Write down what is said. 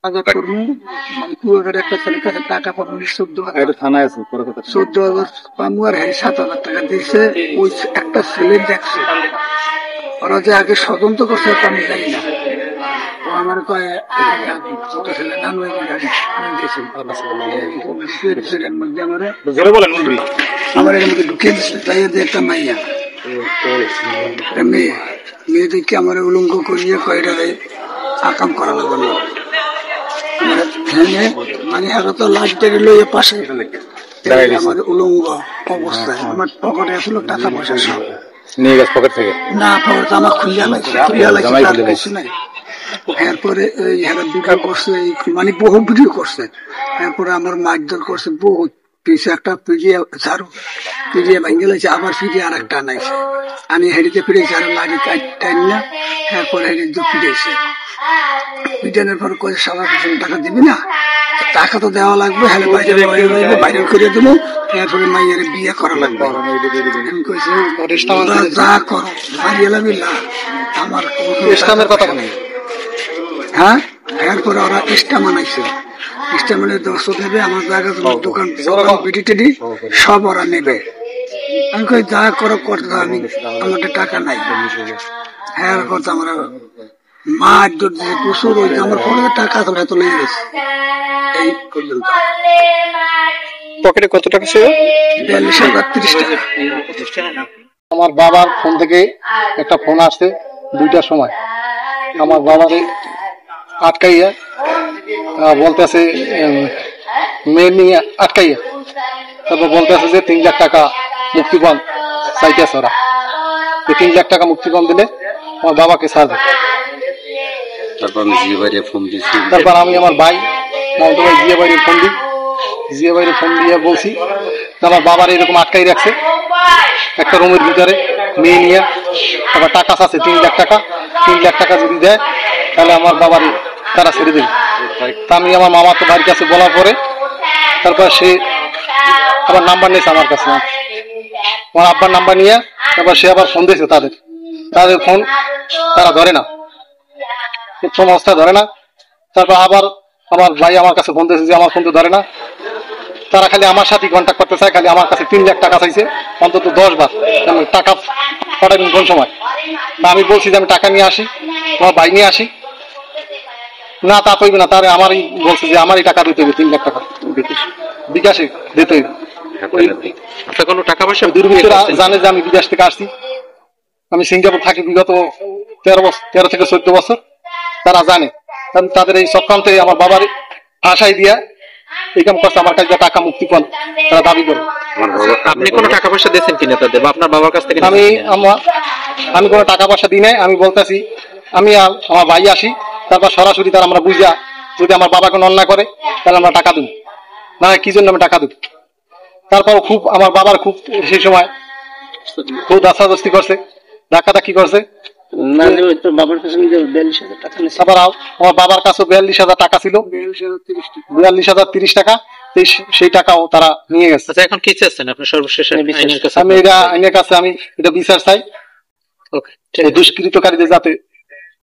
আজাদ করবো মানে কুয়াকাটা একটা ছেলের কাছে টাকা পাবো 14,000 পাবো আর 7,000 টাকা দিয়েছে। ওই একটা ছেলে দেখছে ওরা যে আগে ষড়যন্ত্র করছে আমি জানি না। ও আমার কয়ে ছোট ছেলে নানু গাড়ি দিয়েছে আমার এর মধ্যে ঢুকিয়ে দিচ্ছে তাই একটা মাইয়া মেয়ে মেয়েদেরকে আমার উলঙ্গ করিয়ে কয়টা আকাম করা লাগবে না মানে হারা তো লাশটা লইয়ে পাশে আমার উলঙ্গ অবস্থায় আমার পকেটে আসলে টাকা পয়সা সব নিয়ে গেছে পকেট থেকে না পকেট আমার খুলিয়া লাগছে কিছু নাই। এরপরে ভিডিও করছে মানে বহু ভিডিও করছে। এরপরে আমার মারধর করছে বহুত পিছিয়ে একটা পিড়িয়ে ঝাড়ু পিড়িয়ে ভেঙে গেছে আবার ফিরিয়ে আর একটা আনাইছে আমি হেঁড়িতে ফিরেছি আর লাড়ি টাইম না। এরপরে হেঁড়ি ফিরেছে পিটানোর পর করে সবার পিছনে টাকা দিবি না টাকা তো দেওয়া লাগবে হ্যাঁ বাইরে করে দেবো। এরপরে মাইয়ের বিয়ে করা লাগবে যা করো মারিয়ে লাগবে না আমার কথা হ্যাঁ। এরপরে ওরা ইস্টাম আনাইছে ইস্টামের দর্শক নেবে আমার জায়গা দোকান বিডি টিডি সব ওরা নেবে। আমি কই যা করো করতে আমি আমার টাকা নাই হ্যাঁ কথা আমার মার প্রচুর ওই আমার পরে টাকা তোলা এত লেগে গেছে এই পর্যন্ত। পকেটে কত টাকা ছিল? 42,030 টাকা। আমার বাবার ফোন থেকে একটা ফোন আসছে 2টার সময় আমার বাবারে আটকাইয়া বলতেছে মেয়ে নিয়ে আটকাইয়া তারপর বলতেছে যে 3 লাখ টাকা মুক্তিপণ চাইতেছে ওরা 3 লাখ টাকা মুক্তিপণ দিলে আমার বাবাকে ছাড়বে। তারপর আমি আমার ভাই মমতা ভাই জিয়া ভাইয়ের ফোন দিই জিয়া ভাইয়ের ফোন দিয়ে বলছি আমার বাবার এরকম আটকাই রাখছে একটা রুমের ভিতরে মেয়ে নিয়ে আবার টাকা আছে 3 লাখ টাকা 3 লাখ টাকা যদি দেয় তাহলে আমার বাবার তারা ছেড়ে দেবে। তা আমি আমার মামাতো ভাইয়ের কাছে বলার পরে তারপর সে আবার নাম্বার নিয়েছে আমার কাছে আমার আব্বার নাম্বার নিয়ে তারপর সে আবার ফোন দিয়েছে তাদের ফোন তারা ধরে না প্রথম অবস্থায় ধরে না। তারপর আবার আমার ভাই আমার কাছে ফোন দিয়েছে যে আমার ফোন তো ধরে না তারা খালি আমার সাথে কন্ট্যাক্ট করতে চায় খালি আমার কাছে 3 লাখ টাকা চাইছে অন্তত 10 বার টাকা পাঠাবেন কোন সময়। আমি বলছি যে আমি টাকা নিয়ে আসি আমার ভাই নিয়ে আসি না তা কইবে না তার আমারই বলছে যে আমারই টাকা দিতে হবে 3 লাখ টাকা বিকাশে দিতে হবে। কোনো টাকা পয়সা দুর্বৃত্তরা জানে যে আমি বিদেশ থেকে আসছি আমি সিঙ্গাপুর থাকি বিগত 13 থেকে 14 বছর তারা জানে তাদের এই চক্রান্তে আমার বাবার আশাই দিয়া এই কাম করছে আমার কাছে টাকা মুক্তিপণ তারা দাবি করে। আপনি কোনো টাকা পয়সা দিয়েছেন কিনা তাদের বা আপনার বাবার কাছ থেকে? আমি কোনো টাকা পয়সা দিই নাই। আমি বলতেছি আমি আমার ভাই আসি তারপর সরাসরি তারা আমরা বুঝা যদি আমার বাবা কোনো অন্যায় করে তাহলে আমরা টাকা দেব না কি জন্য আমি টাকা দেব। তারপর খুব আমার বাবার খুব সেই সময় খুব দাস্তাদস্তি করছে ধাক্কাধাক্কি করছে। আমার বাবার কাছে 42,000 টাকা ছিল 42,030 টাকা সেই টাকাও তারা নিয়ে গেছে। এখন কি চাচ্ছেন আপনি সর্বশেষ? আমি এটা আইনের কাছে আমি এটা বিচার চাই দুষ্কৃতকারীদের যাতে